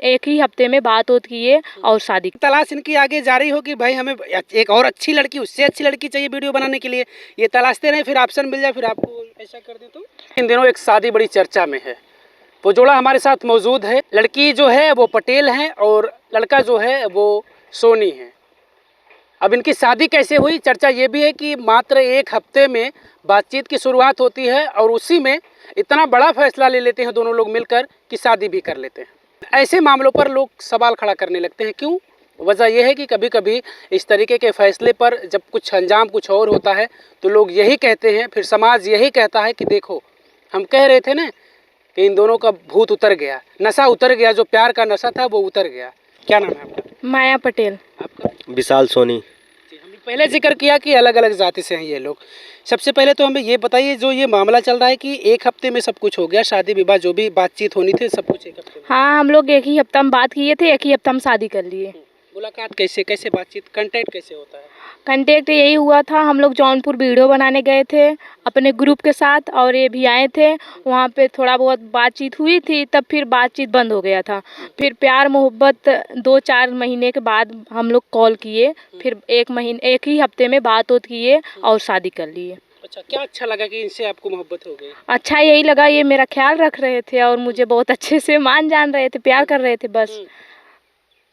एक ही हफ्ते में बात होती है और शादी। तलाश इनकी आगे जारी हो कि भाई हमें एक और अच्छी लड़की, उससे अच्छी लड़की चाहिए वीडियो बनाने के लिए, ये तलाशते रहे, फिर ऑप्शन मिल जाए, फिर आपको ऐसा कर दे। तो इन दिनों एक शादी बड़ी चर्चा में है, वो जोड़ा हमारे साथ मौजूद है। लड़की जो है वो पटेल है और लड़का जो है वो सोनी है। अब इनकी शादी कैसे हुई, चर्चा ये भी है कि मात्र एक हफ्ते में बातचीत की शुरुआत होती है और उसी में इतना बड़ा फैसला ले लेते हैं दोनों लोग मिलकर कि शादी भी कर लेते हैं। ऐसे मामलों पर लोग सवाल खड़ा करने लगते हैं। क्यों? वजह यह है कि कभी कभी इस तरीके के फैसले पर जब कुछ अंजाम कुछ और होता है तो लोग यही कहते हैं, फिर समाज यही कहता है कि देखो हम कह रहे थे ना कि इन दोनों का भूत उतर गया, नशा उतर गया, जो प्यार का नशा था वो उतर गया। क्या नाम है आपका? माया पटेल। आपका? विशाल सोनी। हमने पहले जिक्र किया कि अलग अलग जाति से हैं ये लोग। सबसे पहले तो हमें ये बताइए, जो ये मामला चल रहा है कि एक हफ्ते में सब कुछ हो गया, शादी विवाह जो भी बातचीत होनी थी सब कुछ एक हफ्ते में। हाँ, हम लोग एक ही हफ्ता में बात किए थे, एक ही हफ्ता में शादी कर लिए। मुलाकात कैसे कैसे बातचीत कांटेक्ट कैसे होता है? कांटेक्ट यही हुआ था, हम लोग जौनपुर वीडियो बनाने गए थे अपने ग्रुप के साथ और ये भी आए थे। वहाँ पे थोड़ा बहुत बातचीत हुई थी, तब फिर बातचीत बंद हो गया था। फिर प्यार मोहब्बत 2-4 महीने के बाद हम लोग कॉल किए, फिर एक ही हफ्ते में बात किए और शादी कर लिए। अच्छा, क्या अच्छा लगा कि इनसे आपको मोहब्बत हो गई? अच्छा यही लगा, ये मेरा ख्याल रख रहे थे और मुझे बहुत अच्छे से मान जान रहे थे, प्यार कर रहे थे बस।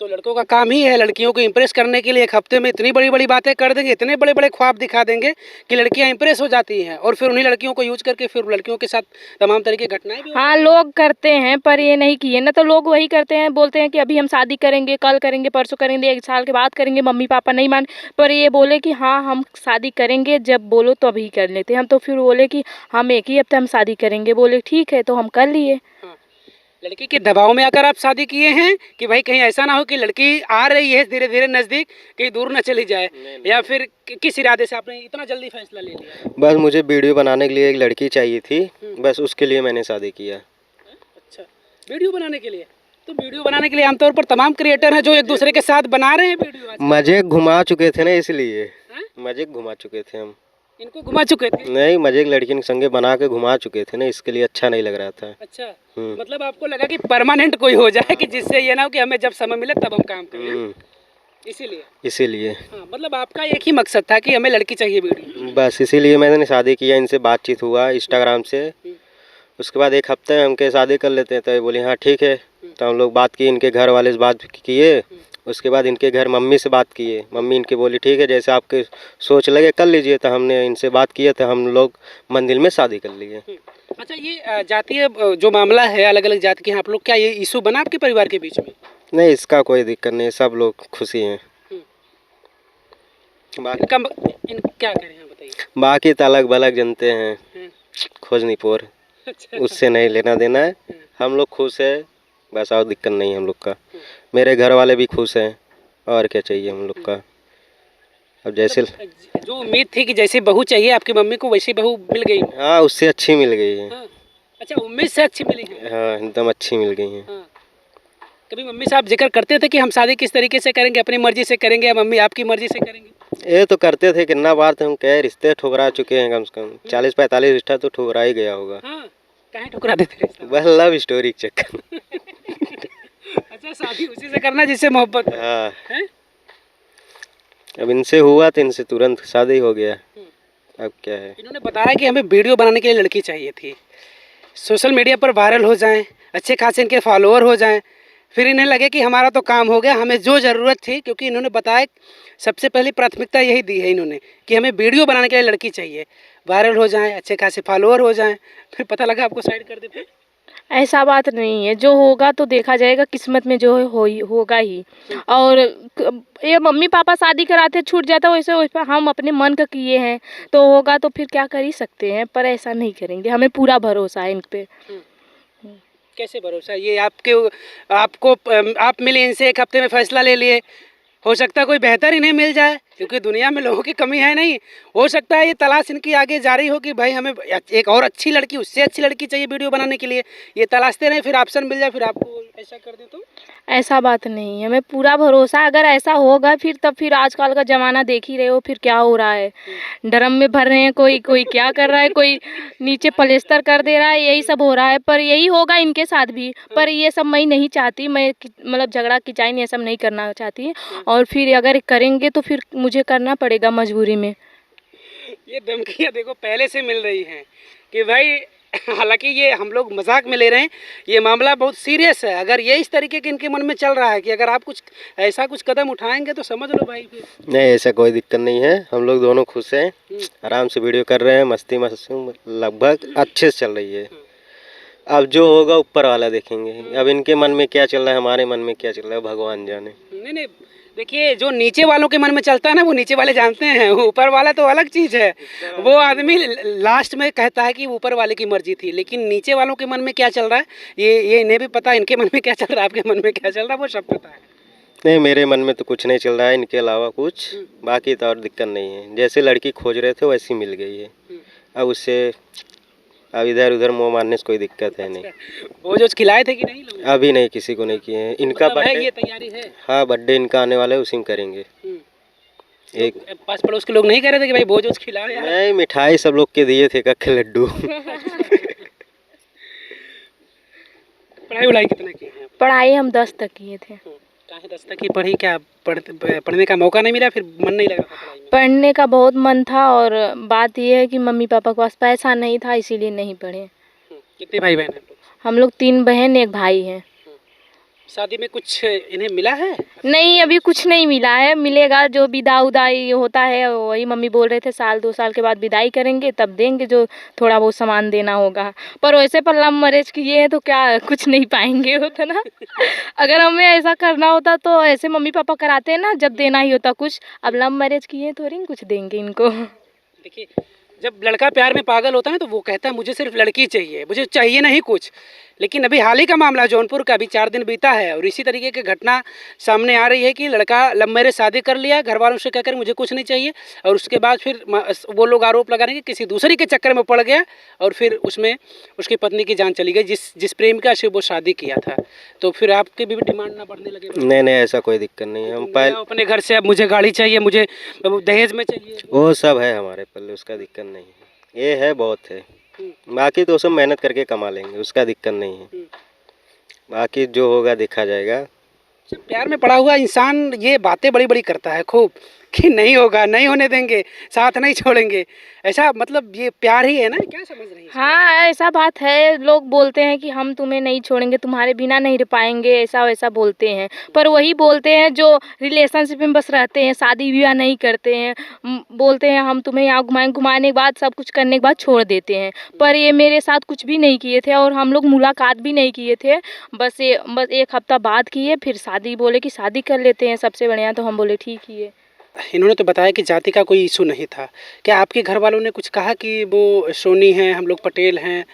तो लड़कों का काम ही है लड़कियों को इम्प्रेस करने के लिए एक हफ्ते में इतनी बड़ी बड़ी बातें कर देंगे, इतने बड़े बड़े ख्वाब दिखा देंगे कि लड़कियां इम्प्रेस हो जाती हैं और फिर उन्हीं लड़कियों को यूज करके फिर लड़कियों के साथ तमाम तरीके की घटनाएं भी होती हैं। हाँ, लोग करते हैं पर ये नहीं किए ना, तो लोग वही करते हैं, बोलते हैं कि अभी हम शादी करेंगे, कल करेंगे, परसों करेंगे, 1 साल के बाद करेंगे, मम्मी पापा नहीं मान। पर ये बोले कि हाँ हम शादी करेंगे, जब बोलो तो अभी कर लेते हैं। हम तो फिर बोले कि हम एक ही हफ्ते हम शादी करेंगे, बोले ठीक है, तो हम कर लिए। लड़की के दबाव में आकर आप शादी किए हैं कि भाई कहीं ऐसा ना हो कि लड़की आ रही है धीरे धीरे नजदीक, कहीं दूर न चली जाए? या फिर किस इरादे से आपने इतना जल्दी फैसला ले लिया? बस मुझे वीडियो बनाने के लिए एक लड़की चाहिए थी, बस उसके लिए मैंने शादी किया। अच्छा, वीडियो बनाने के लिए? तो वीडियो बनाने के लिए आमतौर पर तमाम क्रिएटर हैं जो एक दूसरे के साथ बना रहे हैं वीडियो आजकल। मजे घुमा चुके थे ना, इसलिए मजे घुमा चुके थे हम। इनको घुमा चुके थे? नहीं, मजे एक लड़की के संगे बना के घुमा चुके थे ना, इसके लिए अच्छा नहीं लग रहा था। अच्छा, मतलब आपको लगा कि परमानेंट कोई हो जाए कि जिससे ये ना हो कि हमें जब समय मिले तब हम काम करें, इसीलिए। हाँ, मतलब आपका एक ही मकसद था कि हमें लड़की चाहिए वीडियो। बस इसीलिए मैंने शादी किया। इनसे बातचीत हुआ इंस्टाग्राम से, उसके बाद एक हफ्ते में हमके शादी कर लेते हैं, तो बोले हाँ ठीक है। तो हम लोग बात की, इनके घर वाले से बात किए, उसके बाद इनके घर मम्मी से बात किए। मम्मी इनके बोली ठीक है, जैसे आपके सोच लगे कर लीजिए। तो हमने इनसे बात किया, तो हम लोग मंदिर में शादी कर लिए। अच्छा, ये जातीय जो मामला है, अलग अलग जाति के हैं आप लोग, क्या ये इशू बना आपके परिवार के बीच में? नहीं, इसका कोई दिक्कत नहीं, सब लोग खुशी हैं। क्या करें बताइए? बाकी तो अलग बलग जनते हैं, खोजनीपुर, उससे नहीं लेना देना है। हम लोग खुश है बस, और दिक्कत नहीं है हम लोग का। मेरे घर वाले भी खुश हैं, और क्या चाहिए हम लोग का। अब जैसे जो उम्मीद थी कि जैसी बहू चाहिए आपकी मम्मी को वैसी बहू मिल गई? हाँ, उससे अच्छी मिल गई है। हाँ। अच्छा, उम्मीद से अच्छी मिली है? हाँ, एकदम अच्छी मिल गई है। हाँ। कभी मम्मी साहब जिक्र करते थे कि हम शादी किस तरीके से करेंगे, अपनी मर्जी से करेंगे या मम्मी आपकी मर्जी से करेंगे? ये तो करते थे, कितना बार तो हम कहे रिश्ते ठुकरा चुके हैं, कम से कम 40-45 रिश्ता तो ठुकरा ही गया होगा। हाँ, काहे ठुकरा देते रिश्ता? बस लव स्टोरी के चक्कर में। अच्छा, शादी उसी से करना जिससे मोहब्बत हो। हाँ, हैं? अब इनसे हुआ तो इनसे तुरंत शादी हो गया। अब क्या है, इन्होंने बताया कि हमें वीडियो बनाने के लिए लड़की चाहिए थी, सोशल मीडिया पर वायरल हो जाएं, अच्छे खासे इनके फॉलोअर हो जाएं, फिर इन्हें लगे कि हमारा तो काम हो गया, हमें जो ज़रूरत थी, क्योंकि इन्होंने बताया सबसे पहली प्राथमिकता यही दी है इन्होंने कि हमें वीडियो बनाने के लिए लड़की चाहिए, वायरल हो जाएं, अच्छे खासे फॉलोअर हो जाएं, फिर पता लगा आपको साइड कर देते। ऐसा बात नहीं है, जो होगा तो देखा जाएगा, किस्मत में जो होगा ही। और ये मम्मी पापा शादी कराते छूट जाता, वैसे हम अपने मन का किए हैं तो होगा, तो फिर क्या कर ही सकते हैं। पर ऐसा नहीं करेंगे, हमें पूरा भरोसा है इन पे। कैसे भरोसा? ये आप मिले इनसे, एक हफ्ते में फैसला ले लिए, हो सकता है कोई बेहतर इन्हें मिल जाए, क्योंकि दुनिया में लोगों की कमी है नहीं। हो सकता है ये तलाश इनकी आगे जारी हो कि भाई हमें एक और अच्छी लड़की, उससे अच्छी लड़की चाहिए वीडियो बनाने के लिए। ये तलाशते रहे, फिर ऑप्शन मिल जाए, फिर आपको ऐसा कर दे तो। ऐसा बात नहीं है, हमें पूरा भरोसा है। अगर ऐसा होगा फिर तब फिर आजकल का ज़माना देख ही रहे हो फिर क्या हो रहा है। ड्रम में भर रहे हैं, कोई कोई क्या कर रहा है, कोई नीचे पलेस्तर कर दे रहा है, यही सब हो रहा है। पर यही होगा इनके साथ भी। पर ये सब मैं नहीं चाहती, मैं मतलब झगड़ा किचाइन ये सब नहीं करना चाहती। और फिर अगर करेंगे तो फिर मुझे करना पड़ेगा मजबूरी में। ये धमकियाँ देखो पहले से मिल रही हैं कि भाई, हालांकि ये हम लोग मजाक में ले रहे हैं, ये मामला बहुत सीरियस है। अगर ये इस तरीके के इनके मन में चल रहा है कि अगर आप कुछ ऐसा कुछ कदम उठाएंगे तो समझ लो भाई फिर। नहीं, ऐसा कोई दिक्कत नहीं है, हम लोग दोनों खुश हैं, आराम से वीडियो कर रहे हैं, मस्ती लगभग अच्छे से चल रही है। अब जो होगा ऊपर वाला देखेंगे। अब इनके मन में क्या चल रहा है, हमारे मन में क्या चल रहा है, भगवान जाने। नहीं, देखिए जो नीचे वालों के मन में चलता है ना, वो नीचे वाले जानते हैं। ऊपर वाला तो अलग चीज़ है। वो आदमी लास्ट में कहता है कि ऊपर वाले की मर्जी थी, लेकिन नीचे वालों के मन में क्या चल रहा है ये इन्हें भी पता है। इनके मन में क्या चल रहा है, आपके मन में क्या चल रहा है, वो सब पता है। नहीं, मेरे मन में तो कुछ नहीं चल रहा है इनके अलावा कुछ, बाकी तो और दिक्कत नहीं है। जैसे लड़की खोज रहे थे वैसी मिल गई है। अब उससे अब इधर उधर मुँह मारने से कोई दिक्कत है नहीं। वो जो खिलाए थे कि नहीं लोग? अभी नहीं, किसी को नहीं किए हैं। इनका मतलब है, बर्थडे, ये तैयारी है। हाँ बर्थडे इनका आने वाला है, उसी में करेंगे। एक पास पड़ोस के लोग नहीं कह रहे थे कि भाई भोज वोज खिलाओ यार? नहीं, मिठाई सब लोग के दिए थे, कक्के लड्डू। पढ़ाई वढ़ाई कितना की है? पढ़ाई हम 10 तक किए थे। काहे 10 तक की पढ़ी? क्या पढ़ने का मौका नहीं मिला, फिर मन नहीं लगा था पढ़ाई में? पढ़ने का बहुत मन था और बात ये है कि मम्मी पापा के पास पैसा नहीं था, इसीलिए नहीं पढ़े। कितने भाई बहन हैं? हम लोग 3 बहन 1 भाई हैं। शादी में कुछ इन्हें मिला है? नहीं, अभी कुछ नहीं मिला है, मिलेगा। जो विदा उदाई होता है वही मम्मी बोल रहे थे साल 2 साल के बाद विदाई करेंगे, तब देंगे जो थोड़ा बहुत सामान देना होगा। पर वैसे पर लव मैरिज किए हैं तो क्या कुछ नहीं पाएंगे, होता ना। अगर हमें ऐसा करना होता तो ऐसे मम्मी पापा कराते हैं ना, जब देना ही होता कुछ। अब लव मैरिज किए हैं थोड़ी कुछ देंगे इनको। देखिए, जब लड़का प्यार में पागल होता है ना, तो वो कहता है मुझे सिर्फ लड़की चाहिए, मुझे चाहिए नहीं कुछ। लेकिन अभी हाल ही का मामला जौनपुर का, अभी 4 दिन बीता है और इसी तरीके की घटना सामने आ रही है कि लड़का लव मैरिज शादी कर लिया, घर वालों से कहकर मुझे कुछ नहीं चाहिए, और उसके बाद फिर वो लोग आरोप लगा रहे हैं कि किसी दूसरी के चक्कर में पड़ गया और फिर उसमें उसकी पत्नी की जान चली गई, जिस प्रेमिका से वो शादी किया था। तो फिर आपके भी डिमांड ना बढ़ने लगे? नहीं नहीं, ऐसा कोई दिक्कत नहीं है। हम पहले अपने घर से अब मुझे गाड़ी चाहिए, मुझे दहेज में चाहिए, वो सब है हमारे पल्ले, उसका दिक्कत नहीं है। ये है बहुत है, बाकी तो सब मेहनत करके कमा लेंगे, उसका दिक्कत नहीं है। बाकी जो होगा देखा जाएगा। प्यार में पड़ा हुआ इंसान ये बातें बड़ी बड़ी करता है खूब कि नहीं होगा, नहीं होने देंगे, साथ नहीं छोड़ेंगे। ऐसा मतलब ये प्यार ही है ना? क्या समझ रही हैं? हाँ, ऐसा बात है। लोग बोलते हैं कि हम तुम्हें नहीं छोड़ेंगे, तुम्हारे बिना नहीं रह पाएंगे, ऐसा वैसा बोलते हैं। पर वही बोलते हैं जो रिलेशनशिप में बस रहते हैं, शादी ब्याह नहीं करते हैं। बोलते हैं हम तुम्हें यहाँ घुमाने के बाद सब कुछ करने के बाद छोड़ देते हैं। पर ये मेरे साथ कुछ भी नहीं किए थे और हम लोग मुलाकात भी नहीं किए थे। बस 1 हफ्ता बाद किए, फिर शादी बोले कि शादी कर लेते हैं सबसे बढ़िया। तो हम बोले ठीक ही है। इन्होंने तो बताया कि जाति का कोई इशू नहीं था। क्या आपके घर वालों ने कुछ कहा कि वो सोनी हैं, हम लोग पटेल हैं,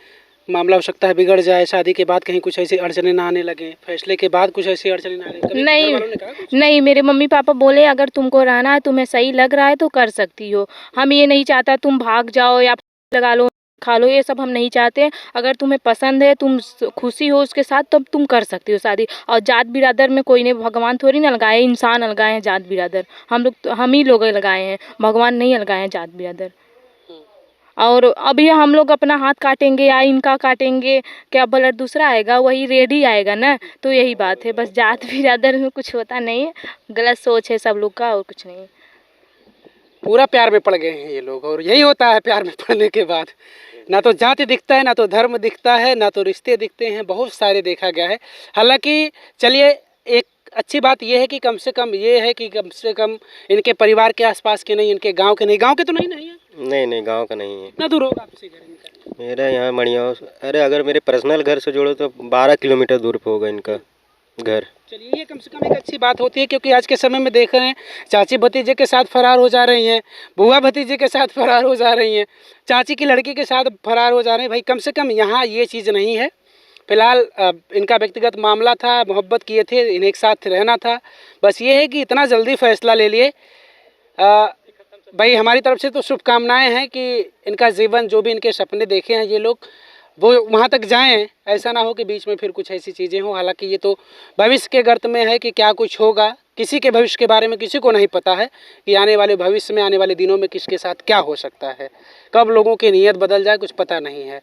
मामला हो सकता है बिगड़ जाए, शादी के बाद कहीं कुछ ऐसी अड़चने ना आने लगे, फैसले के बाद कुछ ऐसी अड़चने ना आने? कभी नहीं, घर वालों ने कहा कुछ? नहीं, मेरे मम्मी पापा बोले अगर तुमको रहना है, तुम्हें सही लग रहा है तो कर सकती हो। हम ये नहीं चाहता तुम भाग जाओ या लगा लो खा लो, ये सब हम नहीं चाहते। अगर तुम्हें पसंद है, तुम खुशी हो उसके साथ, तब तुम कर सकती हो शादी। और जात बिरादर में कोई ने भगवान थोड़ी ना लगाए, इंसान लगाए हैं जात बिरादर। हम ही लोग लगाए हैं, भगवान नहीं लगाए हैं जात बिरादर। और अभी हम लोग अपना हाथ काटेंगे या इनका काटेंगे, क्या ब्लड दूसरा आएगा? वही रेड ही आएगा ना। तो यही बात है, बस जात बिरादर में कुछ होता नहीं है, गलत सोच है सब लोग का, और कुछ नहीं। पूरा प्यार में पड़ गए हैं ये लोग, और यही होता है प्यार में पड़ने के बाद। ना तो जाति दिखता है, ना तो धर्म दिखता है, ना तो रिश्ते दिखते हैं, बहुत सारे देखा गया है। हालांकि चलिए, एक अच्छी बात यह है कि कम से कम इनके परिवार के आसपास के नहीं, इनके गांव के नहीं। गांव के तो नहीं है? नहीं नहीं, गांव का नहीं है। कितना दूर होगा आपसे घर इनका? मेरा यहाँ मणिया, अरे अगर मेरे पर्सनल घर से जोड़ो तो 12 किलोमीटर दूर पे होगा इनका घर। चलिए, ये कम से कम एक अच्छी बात होती है, क्योंकि आज के समय में देख रहे हैं चाची भतीजे के साथ फरार हो जा रही हैं, बुआ भतीजे के साथ फरार हो जा रही हैं, चाची की लड़की के साथ फरार हो जा रहे हैं। भाई कम से कम यहाँ ये चीज़ नहीं है। फिलहाल इनका व्यक्तिगत मामला था, मोहब्बत किए थे, इन्हें एक साथ रहना था। बस ये है कि इतना जल्दी फैसला ले लिए, भाई हमारी तरफ से तो शुभकामनाएं हैं कि इनका जीवन, जो भी इनके सपने देखे हैं ये लोग, वो वहाँ तक जाएं। ऐसा ना हो कि बीच में फिर कुछ ऐसी चीज़ें हों। हालांकि ये तो भविष्य के गर्त में है कि क्या कुछ होगा, किसी के भविष्य के बारे में किसी को नहीं पता है कि आने वाले भविष्य में, आने वाले दिनों में किसके साथ क्या हो सकता है, कब लोगों की नीयत बदल जाए कुछ पता नहीं है।